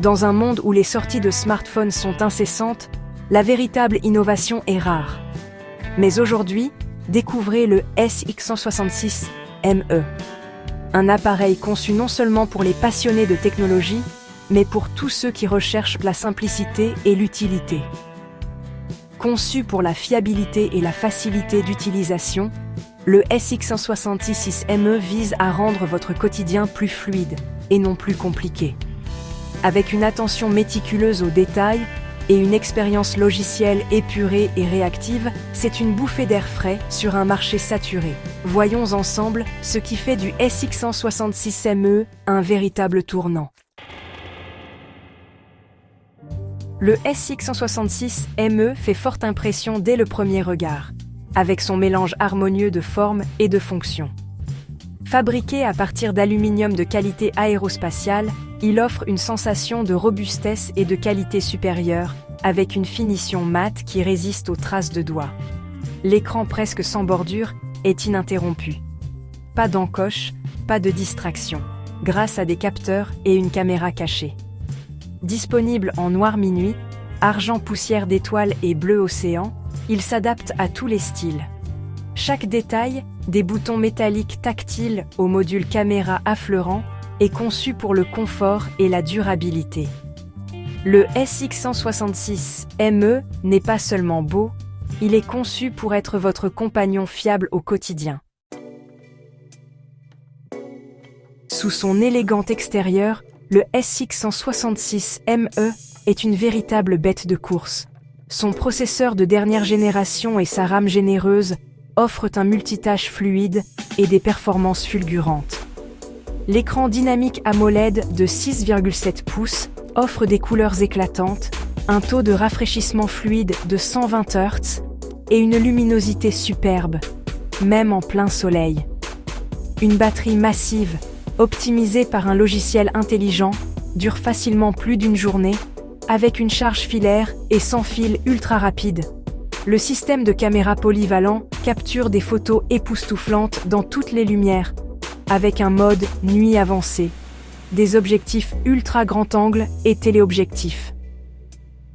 Dans un monde où les sorties de smartphones sont incessantes, la véritable innovation est rare. Mais aujourd'hui, découvrez le SX166ME. Un appareil conçu non seulement pour les passionnés de technologie, mais pour tous ceux qui recherchent la simplicité et l'utilité. Conçu pour la fiabilité et la facilité d'utilisation, le SX166ME vise à rendre votre quotidien plus fluide et non plus compliqué. Avec une attention méticuleuse aux détails et une expérience logicielle épurée et réactive, c'est une bouffée d'air frais sur un marché saturé. Voyons ensemble ce qui fait du SX166ME un véritable tournant. Le SX166ME fait forte impression dès le premier regard, avec son mélange harmonieux de formes et de fonctions. Fabriqué à partir d'aluminium de qualité aérospatiale, il offre une sensation de robustesse et de qualité supérieure, avec une finition mate qui résiste aux traces de doigts. L'écran presque sans bordure est ininterrompu. Pas d'encoche, pas de distraction, grâce à des capteurs et une caméra cachée. Disponible en noir minuit, argent poussière d'étoiles et bleu océan, il s'adapte à tous les styles. Chaque détail, des boutons métalliques tactiles au module caméra affleurant, est conçu pour le confort et la durabilité. Le SX166ME n'est pas seulement beau, il est conçu pour être votre compagnon fiable au quotidien. Sous son élégant extérieur, le SX166ME est une véritable bête de course. Son processeur de dernière génération et sa RAM généreuse offrent un multitâche fluide et des performances fulgurantes. L'écran dynamique AMOLED de 6,7 pouces offre des couleurs éclatantes, un taux de rafraîchissement fluide de 120 Hz et une luminosité superbe, même en plein soleil. Une batterie massive, optimisée par un logiciel intelligent, dure facilement plus d'une journée, avec une charge filaire et sans fil ultra rapide. Le système de caméra polyvalent capture des photos époustouflantes dans toutes les lumières, avec un mode nuit avancé, des objectifs ultra grand angle et téléobjectifs.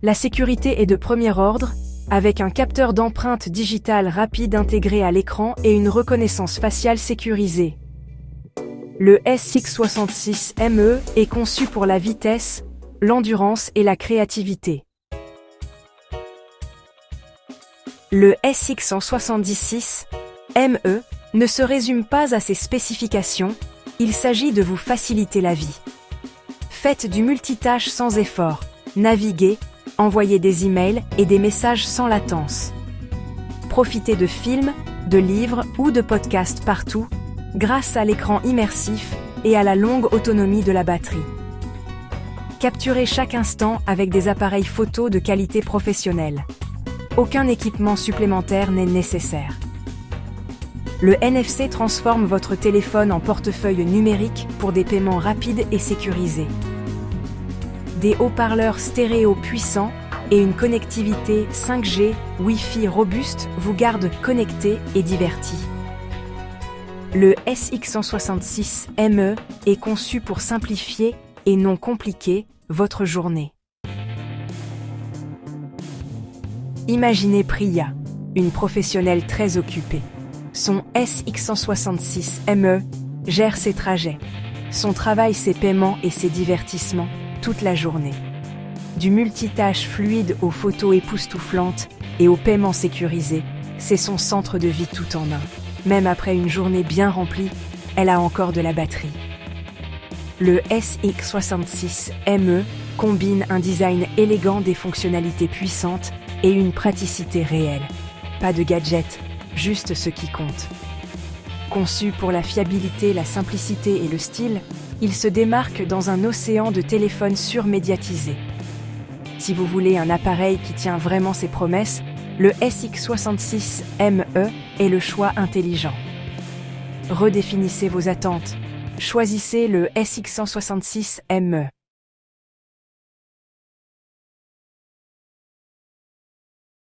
La sécurité est de premier ordre, avec un capteur d'empreinte digitale rapide intégré à l'écran et une reconnaissance faciale sécurisée. Le SX166ME est conçu pour la vitesse, l'endurance et la créativité. Le SX166ME ne se résume pas à ses spécifications, il s'agit de vous faciliter la vie. Faites du multitâche sans effort, naviguez, envoyez des emails et des messages sans latence. Profitez de films, de livres ou de podcasts partout, grâce à l'écran immersif et à la longue autonomie de la batterie. Capturez chaque instant avec des appareils photo de qualité professionnelle. Aucun équipement supplémentaire n'est nécessaire. Le NFC transforme votre téléphone en portefeuille numérique pour des paiements rapides et sécurisés. Des haut-parleurs stéréo puissants et une connectivité 5G Wi-Fi robuste vous gardent connecté et diverti. Le SX166ME est conçu pour simplifier et non compliquer votre journée. Imaginez Priya, une professionnelle très occupée. Son SX166ME gère ses trajets, son travail, ses paiements et ses divertissements toute la journée. Du multitâche fluide aux photos époustouflantes et aux paiements sécurisés, c'est son centre de vie tout en un. Même après une journée bien remplie, elle a encore de la batterie. Le SX166ME combine un design élégant, des fonctionnalités puissantes et une praticité réelle. Pas de gadgets, juste ce qui compte. Conçu pour la fiabilité, la simplicité et le style, il se démarque dans un océan de téléphones surmédiatisés. Si vous voulez un appareil qui tient vraiment ses promesses, le SX166ME est le choix intelligent. Redéfinissez vos attentes. Choisissez le SX166ME.